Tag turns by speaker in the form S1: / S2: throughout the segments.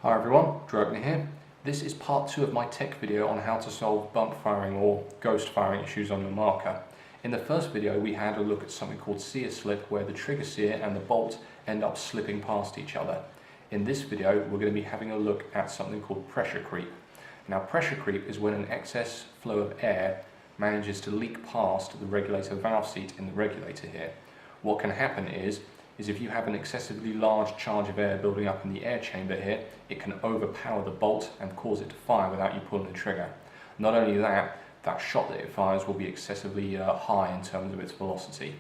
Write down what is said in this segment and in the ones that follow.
S1: Hi everyone, Drew here. This is part 2 of my tech video on how to solve bump firing or ghost firing issues on your marker. In the first video we had a look at something called sear slip, where the trigger sear and the bolt end up slipping past each other. In this video we're going to be having a look at something called pressure creep. Now pressure creep is when an excess flow of air manages to leak past the regulator valve seat in the regulator here. What can happen is if you have an excessively large charge of air building up in the air chamber here, it can overpower the bolt and cause it to fire without you pulling the trigger. Not only that, that shot that it fires will be excessively high in terms of its velocity.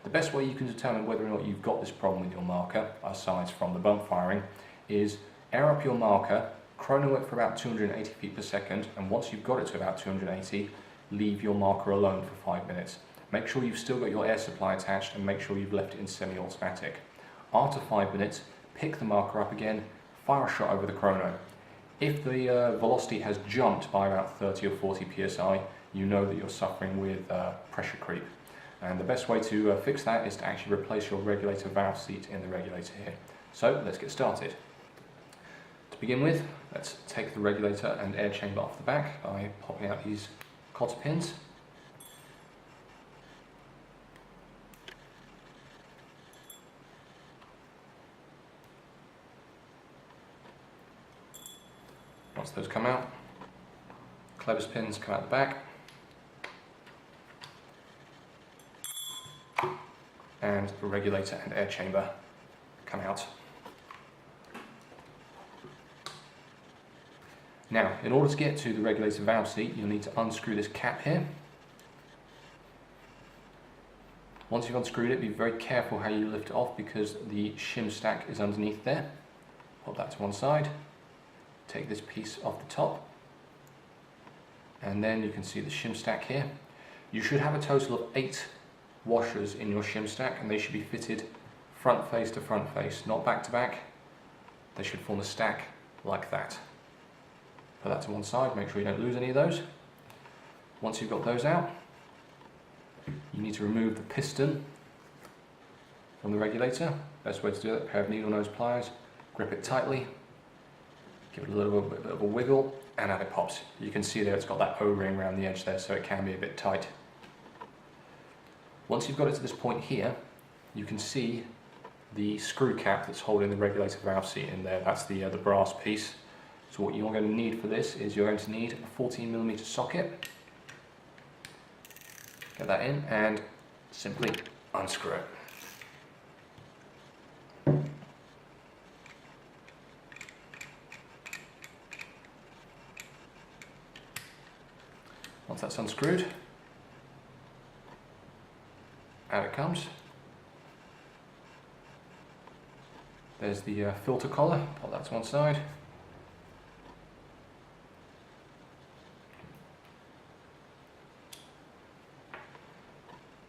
S1: The best way you can determine whether or not you've got this problem with your marker, aside from the bump firing, is air up your marker, chrono it for about 280 feet per second, and once you've got it to about 280, leave your marker alone for 5 minutes. Make sure you've still got your air supply attached and make sure you've left it in semi-automatic. After 5 minutes, pick the marker up again, fire a shot over the chrono. If the velocity has jumped by about 30 or 40 psi, you know that you're suffering with pressure creep. And the best way to fix that is to actually replace your regulator valve seat in the regulator here. So let's get started. To begin with, let's take the regulator and air chamber off the back by popping out these cotter pins. Once those come out, clevis pins come out the back, and the regulator and air chamber come out. Now, in order to get to the regulator valve seat, you'll need to unscrew this cap here. Once you've unscrewed it, be very careful how you lift it off because the shim stack is underneath there. Pop that to one side. Take this piece off the top, and then you can see the shim stack here. You should have a total of 8 washers in your shim stack, and they should be fitted front face to front face, not back to back. They should form a stack like that. Put that to one side, make sure you don't lose any of those. Once you've got those out, you need to remove the piston from the regulator. Best way to do it, a pair of needle nose pliers, grip it tightly, give it a little bit of a wiggle, and out it pops. You can see there it's got that O-ring around the edge there, so it can be a bit tight. Once you've got it to this point here, you can see the screw cap that's holding the regulator valve seat in there. That's the brass piece. So what you're going to need for this is you're going to need a 14mm socket. Get that in and simply unscrew it. Once that's unscrewed, out it comes. There's the filter collar, pop that to one side.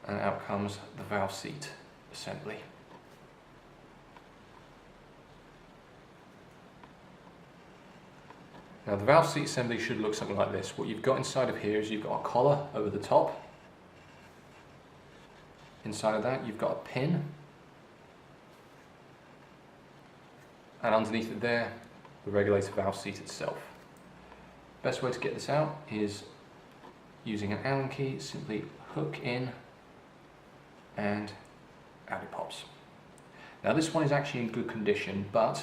S1: And out comes the valve seat assembly. Now the valve seat assembly should look something like this. What you've got inside of here is you've got a collar over the top. Inside of that you've got a pin. And underneath it there, the regulator valve seat itself. Best way to get this out is using an Allen key. Simply hook in and out it pops. Now this one is actually in good condition, but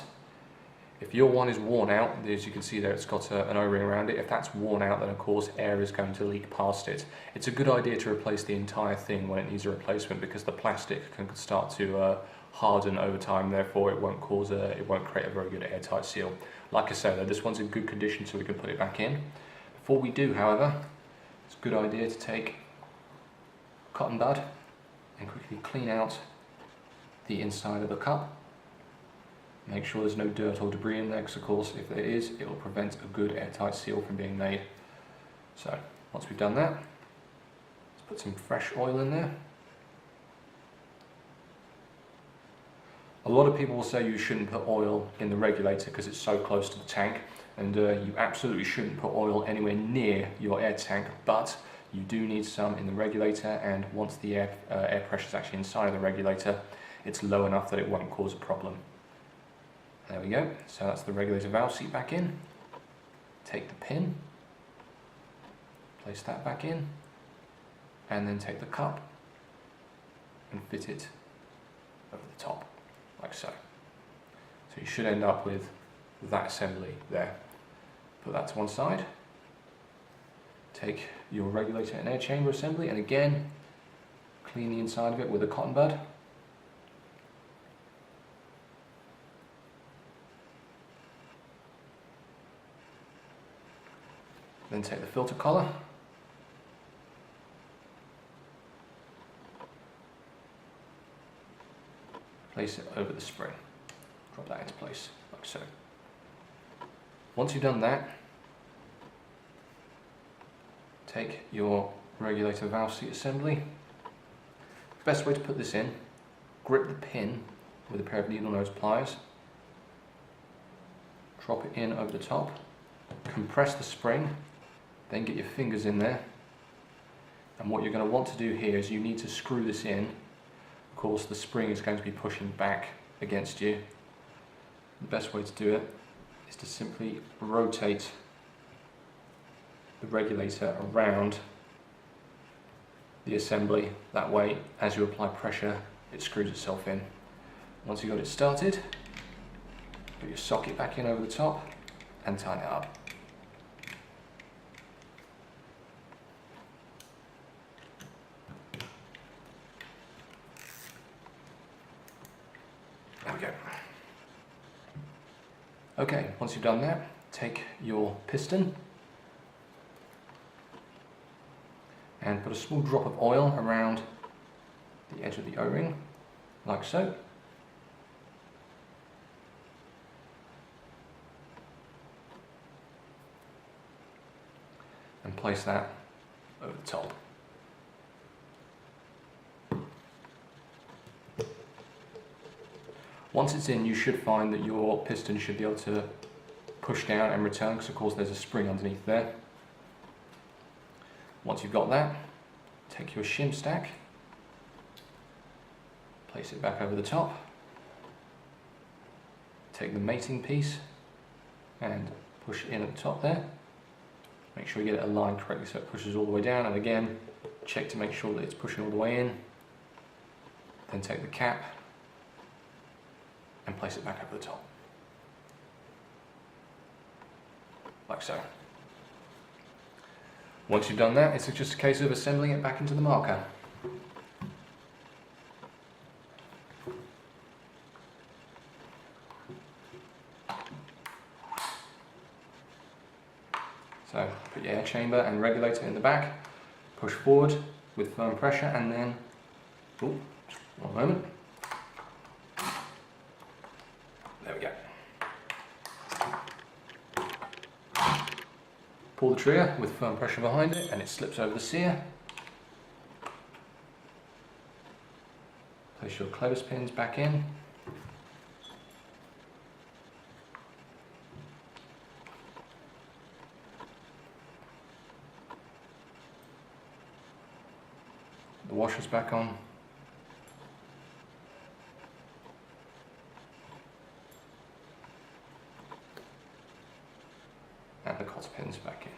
S1: if your one is worn out, as you can see there it's got an O-ring around it. If that's worn out, then of course air is going to leak past it. It's a good idea to replace the entire thing when it needs a replacement, because the plastic can start to harden over time, therefore it won't create a very good airtight seal. Like I said though, this one's in good condition so we can put it back in. Before we do, however, it's a good idea to take a cotton bud and quickly clean out the inside of the cup. Make sure there's no dirt or debris in there, because of course if there is, it will prevent a good airtight seal from being made. So once we've done that, let's put some fresh oil in there. A lot of people will say you shouldn't put oil in the regulator because it's so close to the tank, and you absolutely shouldn't put oil anywhere near your air tank, but you do need some in the regulator, and once the air pressure is actually inside of the regulator, it's low enough that it won't cause a problem. There we go. So that's the regulator valve seat back in. Take the pin, place that back in, and then take the cup and fit it over the top, like so. So you should end up with that assembly there. Put that to one side. Take your regulator and air chamber assembly, and again, clean the inside of it with a cotton bud. Then take the filter collar, place it over the spring, drop that into place, like so. Once you've done that, take your regulator valve seat assembly. Best way to put this in, grip the pin with a pair of needle nose pliers, drop it in over the top, compress the spring, then get your fingers in there, and what you're going to want to do here is you need to screw this in. Of course the spring is going to be pushing back against you. The best way to do it is to simply rotate the regulator around the assembly. That way, as you apply pressure, it screws itself in. Once you've got it started, put your socket back in over the top and tighten it up. There we go. Okay, once you've done that, take your piston and put a small drop of oil around the edge of the O-ring, like so. And place that over the top. Once it's in, you should find that your piston should be able to push down and return, because of course there's a spring underneath there. Once you've got that, take your shim stack, place it back over the top, take the mating piece and push in at the top there. Make sure you get it aligned correctly so it pushes all the way down, and again, check to make sure that it's pushing all the way in. Then take the cap and place it back over the top, like so. Once you've done that, it's just a case of assembling it back into the marker. So put your air chamber and regulator in the back, push forward with firm pressure, and then, one moment. There we go. Pull the trigger with firm pressure behind it and it slips over the sear. Place your clevis pins back in. The washers back on. And the cotter pins back in.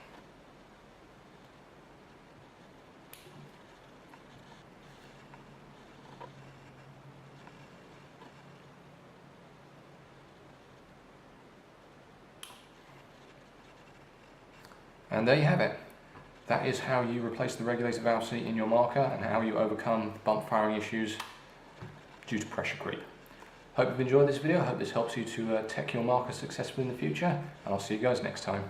S1: And there you have it. That is how you replace the regulator valve seat in your marker and how you overcome bump firing issues due to pressure creep. Hope you've enjoyed this video. I hope this helps you to tech your marker successfully in the future, and I'll see you guys next time.